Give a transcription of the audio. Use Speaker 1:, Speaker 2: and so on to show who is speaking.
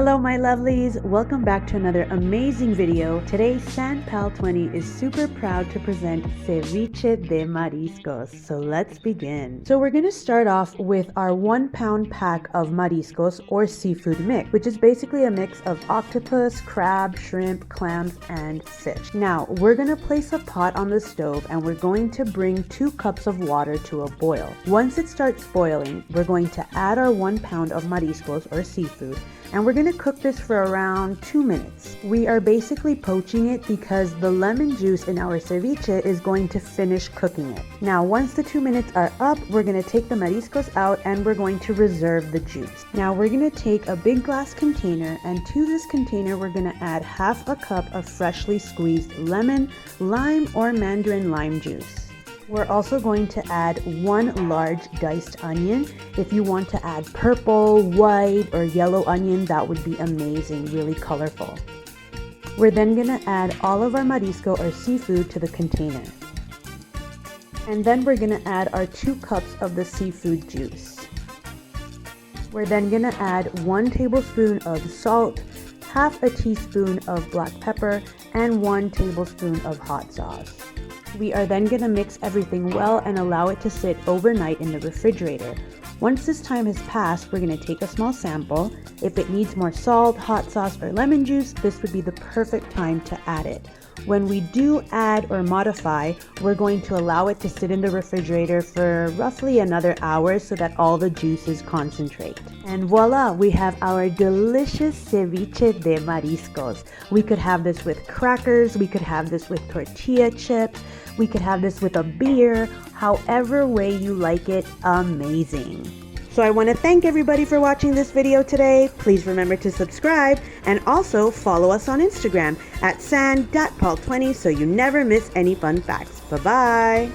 Speaker 1: Hello my lovelies, welcome back to another amazing video. Today SandPal20 is super proud to present Ceviche de Mariscos. So let's begin. So we're going to start off with our 1 pound pack of mariscos or seafood mix, which is basically a mix of octopus, crab, shrimp, clams, and fish. Now we're going to place a pot on the stove and we're going to bring 2 cups of water to a boil. Once it starts boiling, we're going to add our 1 pound of mariscos or seafood, and we're going to cook this for around 2 minutes. We are basically poaching it because the lemon juice in our ceviche is going to finish cooking it. Now once the 2 minutes are up, we're going to take the mariscos out and we're going to reserve the juice. Now we're going to take a big glass container, and to this container we're going to add half a cup of freshly squeezed lemon, lime, or mandarin-lime juice. We're also going to add 1 large diced onion. If you want to add purple, white, or yellow onion, that would be amazing, really colorful. We're then going to add all of our marisco or seafood to the container. And then we're going to add our 2 cups of the seafood juice. We're then going to add 1 tablespoon of salt, half a teaspoon of black pepper, and 1 tablespoon of hot sauce. We are then going to mix everything well and allow it to sit overnight in the refrigerator. Once this time has passed, we're going to take a small sample. If it needs more salt, hot sauce, or lemon juice, this would be the perfect time to add it. When we do add or modify, we're going to allow it to sit in the refrigerator for roughly another hour so that all the juices concentrate. And voila, we have our delicious ceviche de mariscos. We could have this with crackers, we could have this with tortilla chips, we could have this with a beer, however way you like it, amazing. So I want to thank everybody for watching this video today. Please remember to subscribe and also follow us on Instagram at sand.pal20 so you never miss any fun facts. Bye-bye.